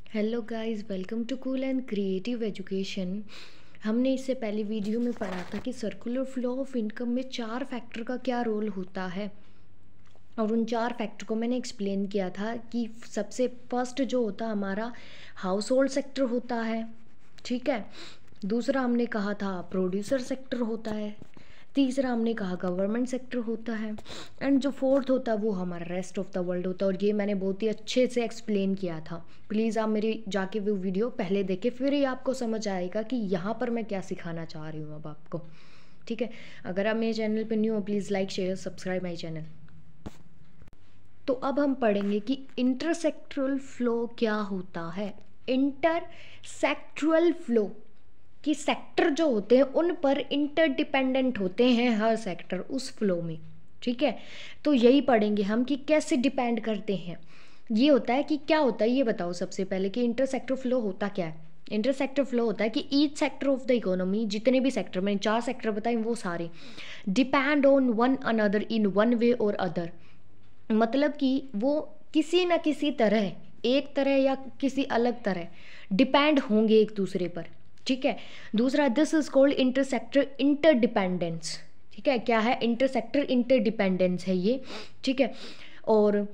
Hello guys, welcome to cool and creative education. हमने इससे पहले वीडियो में पढ़ा था कि सर्कुलर फ्लो ऑफ इनकम में 4 फैक्टर का क्या रोल होता है, और उन 4 फैक्टर को मैंने एक्सप्लेन किया था कि सबसे फर्स्ट जो होता हमारा हाउस होल्ड सेक्टर होता है, ठीक है। दूसरा हमने कहा था प्रोड्यूसर सेक्टर होता है। तीसरा हमने कहा गवर्नमेंट सेक्टर होता है। एंड जो फोर्थ होता है वो हमारा रेस्ट ऑफ द वर्ल्ड होता है, और ये मैंने बहुत ही अच्छे से एक्सप्लेन किया था। प्लीज़ आप मेरी जाके वो वीडियो पहले देखें, फिर ही आपको समझ आएगा कि यहाँ पर मैं क्या सिखाना चाह रही हूँ अब आपको, ठीक है। अगर आप मेरे चैनल पर न्यू हो, please like share subscribe my channel. तो अब हम पढ़ेंगे कि इंटरसेक्टरल फ्लो क्या होता है। इंटरसेक्टरल फ्लो कि सेक्टर जो होते हैं उन पर इंटरडिपेंडेंट होते हैं हर सेक्टर उस फ्लो में, ठीक है। तो यही पढ़ेंगे हम कि कैसे डिपेंड करते हैं। ये होता है कि क्या होता है, ये बताओ सबसे पहले कि इंटरसेक्टर फ्लो होता क्या है। इंटरसेक्टर फ्लो होता है कि each sector of the economy, जितने भी सेक्टर, मैंने 4 सेक्टर बताए, वो सारे depend on one another in one way और अदर। मतलब कि वो किसी न किसी तरह, एक तरह या किसी अलग तरह डिपेंड होंगे एक दूसरे पर, ठीक है। दूसरा, दिस इज कॉल्ड इंटरसेक्टर इंटरडिपेंडेंस, ठीक है। क्या है? इंटरसेक्टर इंटरडिपेंडेंस है ये, ठीक है। और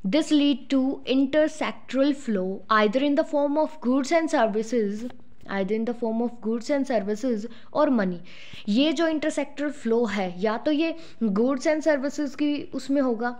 this lead to intersectoral flow either in the form of goods and services, either in the form of goods and services और मनी। ये जो इंटरसेक्टरल फ्लो है, या तो ये गुड्स एंड सर्विसेज की उसमें होगा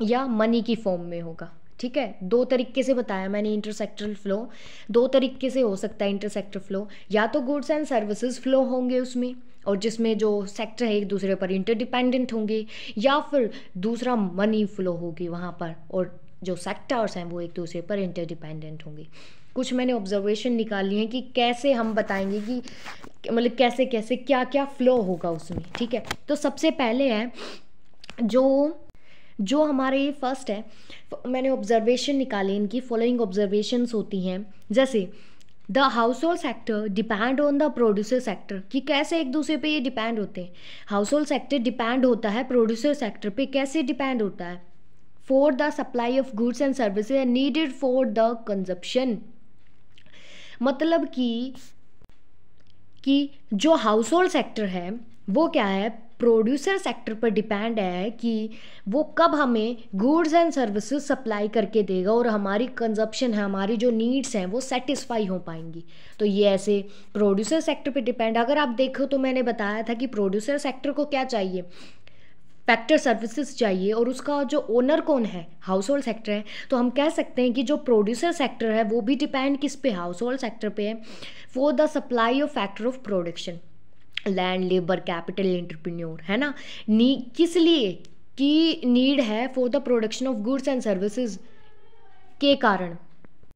या मनी की फॉर्म में होगा, ठीक है। 2 तरीके से बताया मैंने इंटरसेक्टरल फ्लो। 2 तरीके से हो सकता है इंटरसेक्टर फ्लो, या तो गुड्स एंड सर्विसेज फ्लो होंगे उसमें, और जिसमें जो सेक्टर है एक दूसरे पर इंटरडिपेंडेंट होंगे, या फिर दूसरा मनी फ्लो होगी वहाँ पर, और जो सेक्टर्स हैं वो एक दूसरे पर इंटरडिपेंडेंट होंगे। कुछ मैंने ऑब्जर्वेशन निकाली है कि कैसे हम बताएंगे कि मतलब कैसे कैसे क्या क्या फ्लो होगा उसमें, ठीक है। तो सबसे पहले है जो हमारे ये फर्स्ट है, मैंने ऑब्जर्वेशन निकाले इनकी। फॉलोइंग ऑब्जर्वेशंस होती हैं, जैसे the house hold sector depend on the producer sector, कि कैसे एक दूसरे पे ये डिपेंड होते हैं। हाउस होल्ड सेक्टर डिपेंड होता है प्रोड्यूसर सेक्टर पे। कैसे डिपेंड होता है? For the supply of goods and services needed for the consumption. मतलब कि जो हाउस होल्ड सेक्टर है वो क्या है, प्रोड्यूसर सेक्टर पर डिपेंड है कि वो कब हमें गुड्स एंड सर्विसेज सप्लाई करके देगा और हमारी कंजप्शन है, हमारी जो नीड्स हैं वो सेटिस्फाई हो पाएंगी। तो ये ऐसे प्रोड्यूसर सेक्टर पे डिपेंड। अगर आप देखो तो मैंने बताया था कि प्रोड्यूसर सेक्टर को क्या चाहिए, फैक्टर सर्विसेज चाहिए, और उसका जो ओनर कौन है, हाउस होल्ड सेक्टर है। तो हम कह सकते हैं कि जो प्रोड्यूसर सेक्टर है वो भी डिपेंड किस पे, हाउस होल्ड सेक्टर पे है। For the supply of factor of production, land, labour, capital, entrepreneur, है ना। किस लिए की नीड है, for the production of goods and services के कारण,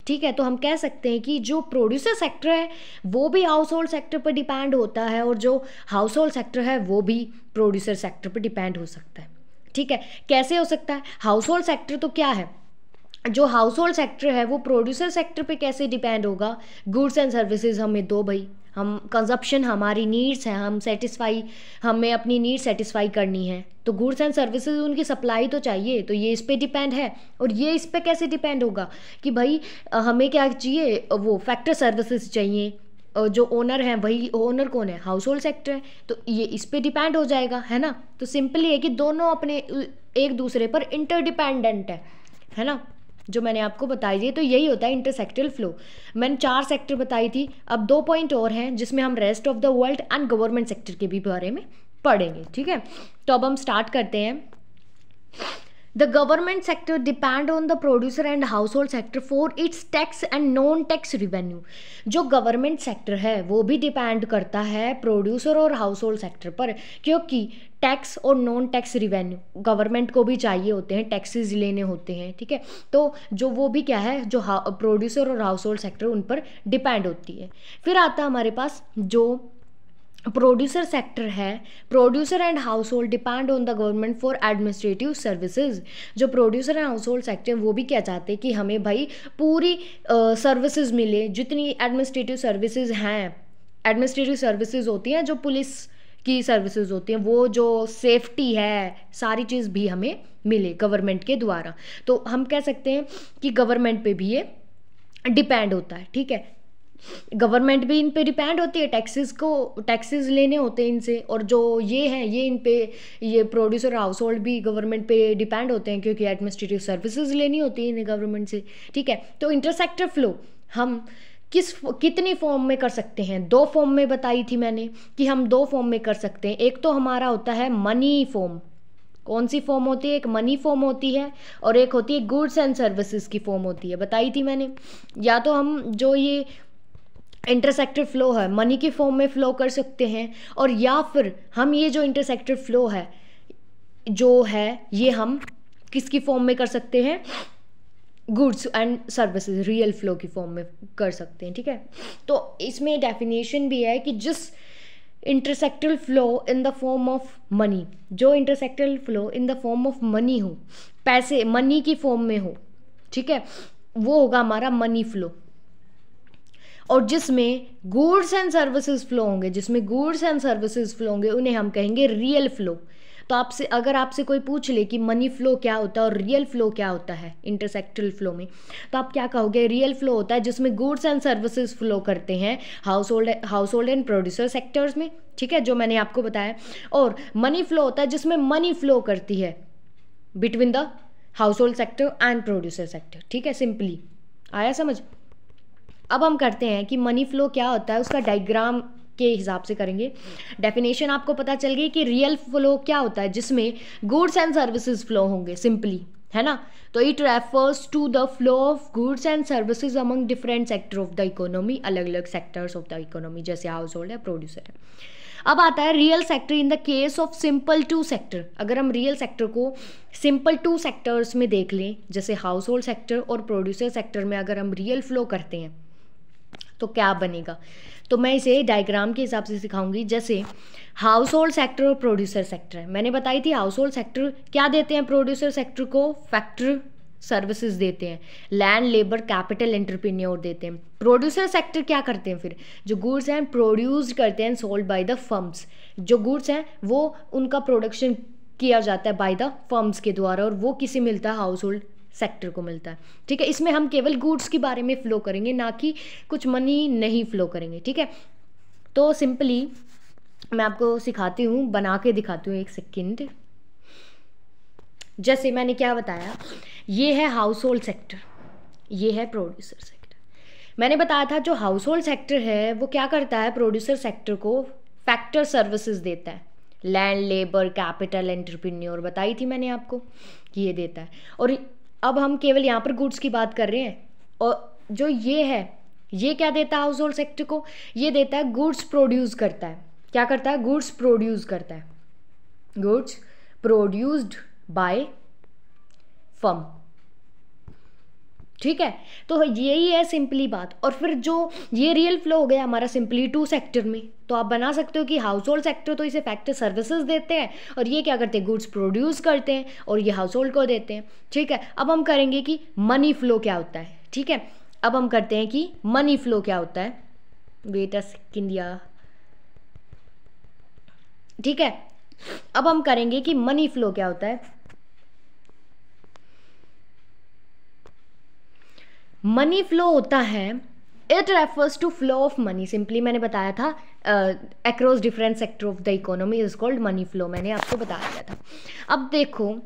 ठीक है। तो हम कह सकते हैं कि जो प्रोड्यूसर सेक्टर है वो भी हाउस होल्ड सेक्टर पर डिपेंड होता है, और जो हाउस होल्ड सेक्टर है वो भी प्रोड्यूसर सेक्टर पर डिपेंड हो सकता है, ठीक है। कैसे हो सकता है? हाउस होल्ड सेक्टर तो क्या है, जो हाउस होल्ड सेक्टर है वो प्रोड्यूसर सेक्टर पे कैसे डिपेंड होगा? गुड्स एंड सर्विसेज हमें दो भाई, हम कंजप्शन, हमारी नीड्स हैं, हम सेटिस्फाई, हमें अपनी नीड सेटिस्फाई करनी है, तो गुड्स एंड सर्विसेज उनकी सप्लाई तो चाहिए, तो ये इस पे डिपेंड है। और ये इस पे कैसे डिपेंड होगा कि भाई हमें क्या चाहिए, वो फैक्टर सर्विसेज चाहिए, और जो ओनर है वही ओनर कौन है, हाउस होल्ड सेक्टर है, तो ये इस पे डिपेंड हो जाएगा, है ना। तो सिंपली है कि दोनों अपने एक दूसरे पर इंटरडिपेंडेंट है ना, जो मैंने आपको बताई थी। तो यही होता है इंटरसेक्टरल फ्लो। मैंने 4 सेक्टर बताई थी, अब 2 पॉइंट और हैं जिसमें हम rest of the world and government sector के भी बारे में पढ़ेंगे, ठीक है। तो अब हम स्टार्ट करते हैं। The government sector depend on the producer and household sector for its tax and non tax revenue. जो गवर्नमेंट सेक्टर है वो भी डिपेंड करता है प्रोड्यूसर और हाउस होल्ड सेक्टर पर, क्योंकि टैक्स और नॉन टैक्स रिवेन्यू गवर्नमेंट को भी चाहिए होते हैं, टैक्सेस लेने होते हैं, ठीक है। तो जो वो भी क्या है, जो प्रोड्यूसर और हाउस होल्ड सेक्टर उन पर डिपेंड होती है। फिर आता है हमारे पास जो प्रोड्यूसर सेक्टर है, producer and household depend on the government for administrative services. जो producer and household sector वो भी क्या चाहते हैं कि हमें भाई पूरी सर्विसेज मिले, जितनी एडमिनिस्ट्रेटिव सर्विसेज हैं, एडमिनिस्ट्रेटिव सर्विसेज होती हैं, जो पुलिस की सर्विसेज होती हैं, वो जो सेफ्टी है, सारी चीज़ भी हमें मिले गवर्नमेंट के द्वारा। तो हम कह सकते हैं कि गवर्नमेंट पे भी ये डिपेंड होता है, ठीक है। गवर्नमेंट भी इन पे डिपेंड होती है, टैक्सेस लेने होते हैं इनसे, और जो ये हैं ये इन पे, ये प्रोड्यूसर हाउस होल्ड भी गवर्नमेंट पे डिपेंड होते हैं, क्योंकि एडमिनिस्ट्रेटिव सर्विसेज लेनी होती है इन्हें गवर्नमेंट से, ठीक है। तो इंटरसेक्टर फ्लो हम कितनी फॉर्म में कर सकते हैं? 2 फॉर्म में बताई थी मैंने कि हम 2 फॉर्म में कर सकते हैं। एक तो हमारा होता है मनी फॉर्म। कौन सी फॉर्म होती है? एक मनी फॉर्म होती है, और एक होती है गुड्स एंड सर्विसेज की फॉर्म होती है, बताई थी मैंने। या तो हम जो ये इंटरसेक्टर फ्लो है मनी की फॉर्म में फ्लो कर सकते हैं, और या फिर हम ये जो इंटरसेक्टर फ्लो है जो है ये हम किसकी फॉर्म में कर सकते हैं? Goods and services real flow की फॉर्म में कर सकते हैं, ठीक है। तो इसमें डेफिनेशन भी है कि जिस intersectoral flow in the form of money, जो intersectoral flow in the form of money हो, पैसे मनी की फॉर्म में हो, ठीक है, वो होगा हमारा मनी फ्लो। और जिसमें गुड्स एंड सर्विसेज फ्लो होंगे, जिसमें गुड्स एंड सर्विसेज फ्लो होंगे, उन्हें हम कहेंगे रियल फ्लो। तो आपसे अगर आपसे कोई पूछ ले कि मनी फ्लो क्या होता है और रियल फ्लो क्या होता है इंटरसेक्टल फ्लो में, तो आप क्या कहोगे? रियल फ्लो होता है जिसमें गुड्स एंड सर्विसेज फ्लो करते हैं house hold and producer sectors में, ठीक है, जो मैंने आपको बताया। और मनी फ्लो होता है जिसमें मनी फ्लो करती है between the house hold sector and producer sector, ठीक है। सिंपली आया समझ? अब हम करते हैं कि मनी फ्लो क्या होता है, उसका डायग्राम के हिसाब से करेंगे। डेफिनेशन आपको पता चल गई कि रियल फ्लो क्या होता है, जिसमें गुड्स एंड सर्विसेज फ्लो होंगे, सिंपली, है ना। तो it refers to the flow of goods and services among different sector of the economy, अलग अलग सेक्टर्स ऑफ द इकोनॉमी, जैसे हाउस होल्ड है, प्रोड्यूसर है। अब आता है real sector in the case of simple 2 sector. अगर हम रियल सेक्टर को सिंपल 2 सेक्टर्स में देख लें, जैसे हाउस होल्ड सेक्टर और प्रोड्यूसर सेक्टर में अगर हम रियल फ्लो करते हैं तो क्या बनेगा? तो मैं इसे डायग्राम के हिसाब से सिखाऊंगी। जैसे हाउस होल्ड सेक्टर और प्रोड्यूसर सेक्टर है, मैंने बताई थी हाउस होल्ड सेक्टर क्या देते हैं प्रोड्यूसर सेक्टर को? फैक्ट्री सर्विसेज देते हैं, लैंड, लेबर, कैपिटल, एंटरप्रेन्योर देते हैं। प्रोड्यूसर सेक्टर क्या करते हैं फिर? जो गुड्स हैं प्रोड्यूस्ड करते हैं, सोल्ड बाय द फर्म्स। जो गुड्स हैं वो उनका प्रोडक्शन किया जाता है बाय द फर्म्स के द्वारा, और वो किसे मिलता है? हाउस होल्ड सेक्टर को मिलता है, ठीक है। इसमें हम केवल गुड्स के बारे में फ्लो करेंगे, ना कि कुछ मनी नहीं फ्लो करेंगे, ठीक है। तो सिंपली मैं आपको सिखाती हूँ, बना के दिखाती हूँ, एक सेकेंड। जैसे मैंने क्या बताया, ये है हाउस होल्ड सेक्टर, ये है प्रोड्यूसर सेक्टर। मैंने बताया था जो हाउस होल्ड सेक्टर है वो क्या करता है? प्रोड्यूसर सेक्टर को फैक्टर सर्विसेज देता है, लैंड, लेबर, कैपिटल, एंटरप्रेन्योर, बताई थी मैंने आपको कि ये देता है। और अब हम केवल यहाँ पर गुड्स की बात कर रहे हैं, और जो ये है ये क्या देता है हाउस होल्ड सेक्टर को? ये देता है गुड्स प्रोड्यूस करता है। क्या करता है? गुड्स प्रोड्यूस करता है, गुड्स प्रोड्यूस्ड बाय फर्म, ठीक है। तो यही है सिंपली बात। और फिर जो ये रियल फ्लो हो गया हमारा सिंपली 2 सेक्टर में, तो आप बना सकते हो कि हाउस होल्ड सेक्टर तो इसे फैक्टर सर्विसेज देते हैं, और ये क्या करते हैं? गुड्स प्रोड्यूस करते हैं, और ये हाउस होल्ड को देते हैं, ठीक है। अब हम करेंगे कि मनी फ्लो क्या होता है, ठीक है। अब हम करते हैं कि मनी फ्लो क्या होता है। वेट अ सेकंड या, ठीक है। अब हम करेंगे कि मनी फ्लो क्या होता है। मनी फ्लो होता है, it refers to flow of money, simply मैंने बताया था across different sector of the economy is called money flow, मैंने आपको बता दिया था। अब देखो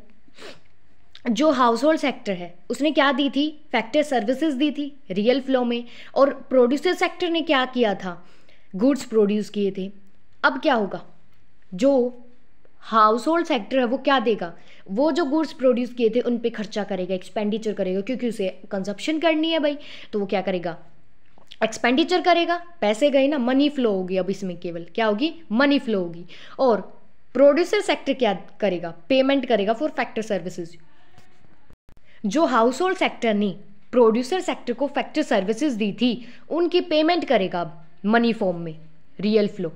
जो हाउस होल्ड सेक्टर है उसने क्या दी थी? फैक्टर सर्विसेज दी थी रियल फ्लो में, और प्रोड्यूसर सेक्टर ने क्या किया था? गुड्स प्रोड्यूस किए थे। अब क्या होगा? जो हाउस होल्ड सेक्टर है वो क्या देगा? वो जो गुड्स प्रोड्यूस किए थे उन पे खर्चा करेगा, एक्सपेंडिचर करेगा, क्योंकि उसे कंजप्शन करनी है भाई, तो वो क्या करेगा? एक्सपेंडिचर करेगा, पैसे गए ना, मनी फ्लो होगी। अब इसमें केवल क्या होगी? मनी फ्लो होगी। और प्रोड्यूसर सेक्टर क्या करेगा? पेमेंट करेगा फॉर फैक्टर सर्विसेज। जो हाउस होल्ड सेक्टर ने प्रोड्यूसर सेक्टर को फैक्टर सर्विसेज दी थी उनकी पेमेंट करेगा मनी फॉर्म में, रियल फ्लो,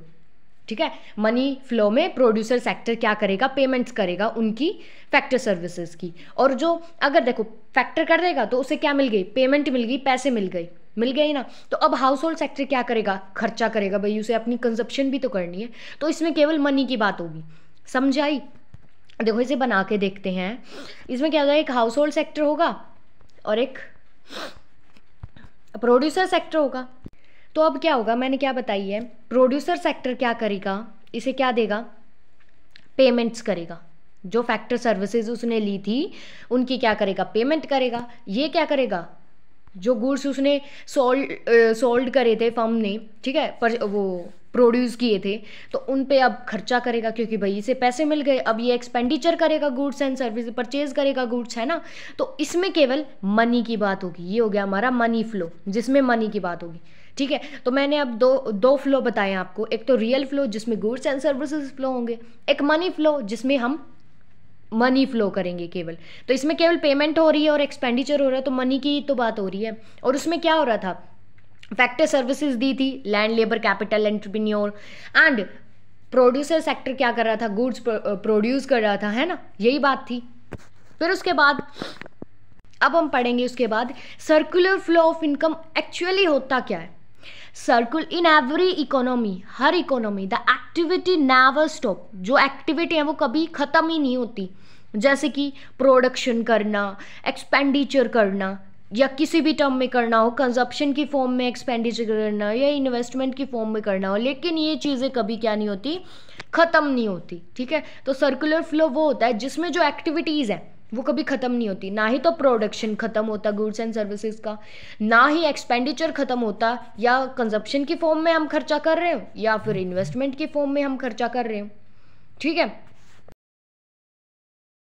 ठीक है। मनी फ्लो में प्रोड्यूसर सेक्टर क्या करेगा? पेमेंट्स करेगा उनकी फैक्टर सर्विसेज की। और जो अगर देखो फैक्टर कर देगा तो उसे क्या मिल गई? पेमेंट मिल गई, पैसे मिल गई ना। तो अब हाउस होल्ड सेक्टर क्या करेगा? खर्चा करेगा भाई, उसे अपनी कंजप्शन भी तो करनी है, तो इसमें केवल मनी की बात होगी। समझ आई? देखो इसे बना के देखते हैं। इसमें क्या होगा? एक हाउस होल्ड सेक्टर होगा और एक प्रोड्यूसर सेक्टर होगा। तो अब क्या होगा, मैंने क्या बताई है, प्रोड्यूसर सेक्टर क्या करेगा, इसे क्या देगा, पेमेंट्स करेगा। जो फैक्टर सर्विसेज उसने ली थी उनकी क्या करेगा, पेमेंट करेगा। ये क्या करेगा, जो गुड्स उसने सोल्ड करे थे फर्म ने, ठीक है, पर वो प्रोड्यूस किए थे, तो उन पे अब खर्चा करेगा, क्योंकि भाई इसे पैसे मिल गए। अब ये एक्सपेंडिचर करेगा, गुड्स एंड सर्विस परचेज करेगा गुड्स, है ना। तो इसमें केवल मनी की बात होगी। ये हो गया हमारा मनी फ्लो, जिसमें मनी की बात होगी, ठीक है। तो मैंने अब दो फ्लो बताए आपको, एक तो रियल फ्लो जिसमें गुड्स एंड सर्विसेज फ्लो होंगे, एक मनी फ्लो जिसमें हम मनी फ्लो करेंगे केवल। तो इसमें केवल पेमेंट हो रही है और एक्सपेंडिचर हो रहा है, तो मनी की तो बात हो रही है। और उसमें क्या हो रहा था, फैक्टर सर्विसेज दी थी, land, labour, capital, entrepreneur, and producer sector क्या कर रहा था, गुड्स प्रोड्यूस कर रहा था, है ना, यही बात थी। फिर उसके बाद अब हम पढ़ेंगे उसके बाद circular flow of income actually होता क्या है। Circle in every economy, her economy the activity never stop, जो एक्टिविटी है वो कभी ख़त्म ही नहीं होती। जैसे कि प्रोडक्शन करना, एक्सपेंडिचर करना, या किसी भी टर्म में करना हो, कंजप्शन की फॉर्म में एक्सपेंडिचर करना या इन्वेस्टमेंट की फॉर्म में करना हो, लेकिन ये चीज़ें कभी क्या नहीं होती, ख़त्म नहीं होती, ठीक है। तो सर्कुलर फ्लो वो होता है जिसमें जो एक्टिविटीज़ है वो कभी ख़त्म नहीं होती। ना ही तो प्रोडक्शन ख़त्म होता गुड्स एंड सर्विसेज का, ना ही एक्सपेंडिचर ख़त्म होता, या कंजप्शन की फॉर्म में हम खर्चा कर रहे हो या फिर इन्वेस्टमेंट की फॉर्म में हम खर्चा कर रहे हो, ठीक है।